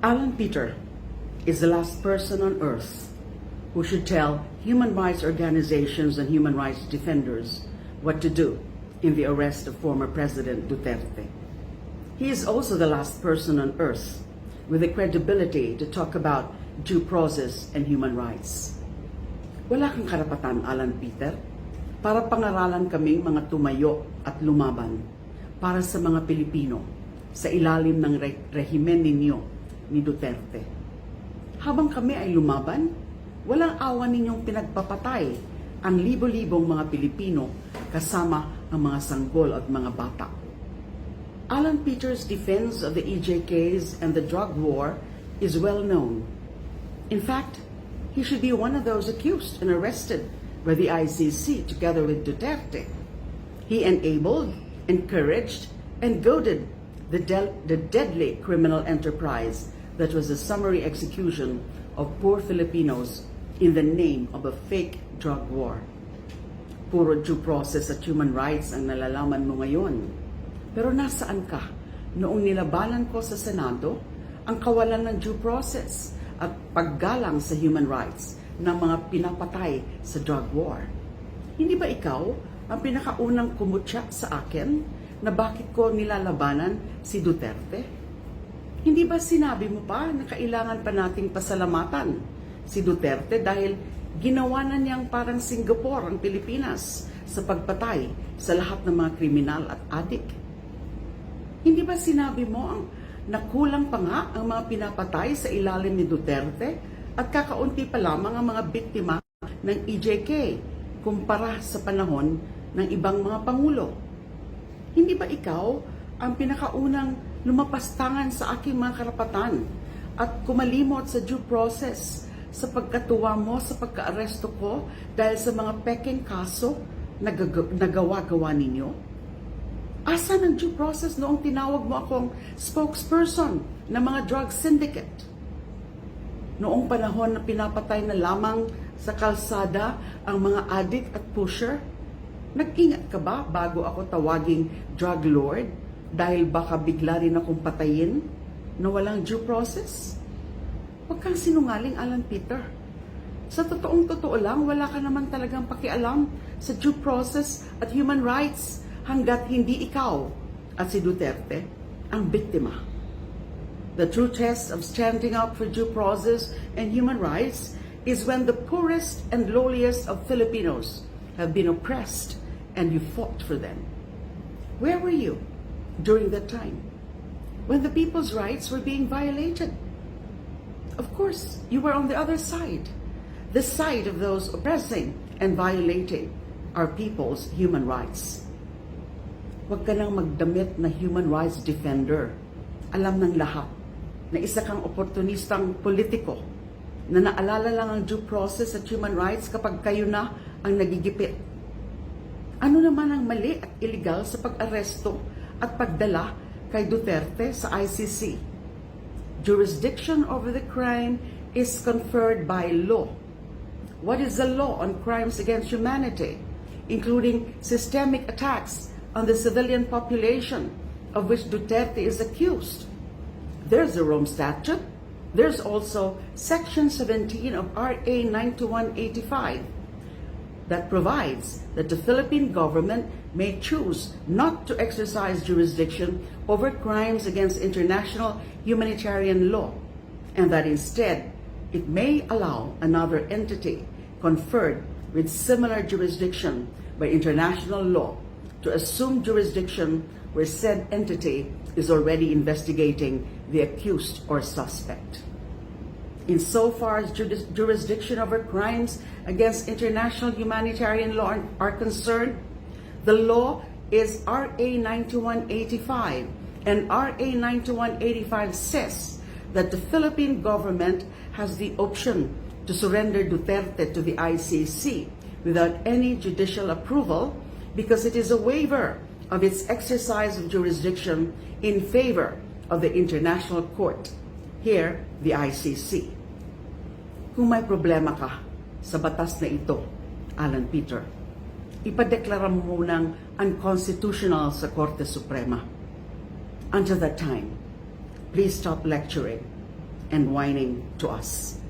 Alan Peter is the last person on earth who should tell human rights organizations and human rights defenders what to do in the arrest of former President Duterte. He is also the last person on earth with the credibility to talk about due process and human rights. Wala kang karapatan, Alan Peter, para pangaralan kaming mga tumayo at lumaban para sa mga Pilipino sa ilalim ng rehimen ninyo ni Duterte. Habang kami ay lumaban, walang awa ninyong pinagpapatay ang libo-libong mga Pilipino kasama ang mga sanggol at mga bata. Alan Peter's defense of the EJKs and the drug war is well known. In fact, he should be one of those accused and arrested by the ICC together with Duterte. He enabled, encouraged, and goaded the deadly criminal enterprise that was a summary execution of poor Filipinos in the name of a fake drug war. Puro due process at human rights ang nalalaman mo ngayon. Pero nasaan ka noong nilabanan ko sa Senado ang kawalan ng due process at paggalang sa human rights ng mga pinapatay sa drug war? Hindi ba ikaw ang pinakaunang kumutya sa akin na bakit ko nilalabanan si Duterte? Hindi ba sinabi mo pa na kailangan pa nating pasalamatan si Duterte dahil ginawa na niyang parang Singapore ang Pilipinas sa pagpatay sa lahat ng mga kriminal at adik? Hindi ba sinabi mo ang nakulang pa nga ang mga pinapatay sa ilalim ni Duterte at kakaunti pa lamang ang mga biktima ng EJK kumpara sa panahon ng ibang mga pangulo? Hindi ba ikaw ang pinakaunang lumapastangan sa aking mga karapatan at kumalimot sa due process sa pagkatuwa mo sa pagka-aresto ko dahil sa mga peking kaso na nagawa-gawa ninyo? Asan ang due process noong tinawag mo akong spokesperson ng mga drug syndicate? Noong panahon na pinapatay na lamang sa kalsada ang mga addict at pusher, nag-ingat ka ba bago ako tawaging drug lord dahil baka bigla rin akong patayin na walang due process? Huwag kang sinungaling, Alan Peter. Sa totoo lang, wala ka naman talagang pakialam sa due process at human rights hanggat hindi ikaw at si Duterte ang biktima. The true test of standing up for due process and human rights is when the poorest and lowliest of Filipinos have been oppressed and you fought for them. Where were you during that time when the people's rights were being violated? Of course, you were on the other side, the side of those oppressing and violating our people's human rights. Huwag ka nang magdamit na human rights defender. Alam ng lahat na isa kang oportunistang politiko na naalala lang ang due process at human rights kapag kayo na ang nagigipit. Ano naman ang mali at illegal sa pag-aresto at pagdala kay Duterte sa ICC? Jurisdiction over the crime is conferred by law. What is the law on crimes against humanity, including systemic attacks on the civilian population of which Duterte is accused? There's the Rome Statute. There's also Section 17 of RA 9185 that provides that the Philippine government may choose not to exercise jurisdiction over crimes against international humanitarian law, and that instead it may allow another entity conferred with similar jurisdiction by international law to assume jurisdiction where said entity is already investigating the accused or suspect. Insofar as jurisdiction over crimes against international humanitarian law are concerned, the law is RA 9185, and RA 9185 says that the Philippine government has the option to surrender Duterte to the ICC without any judicial approval because it is a waiver of its exercise of jurisdiction in favor of the International Court, here the ICC. Kung may problema ka sa batas na ito, Alan Peter, ipadeklara mo munang unconstitutional sa Korte Suprema. Until that time, please stop lecturing and whining to us.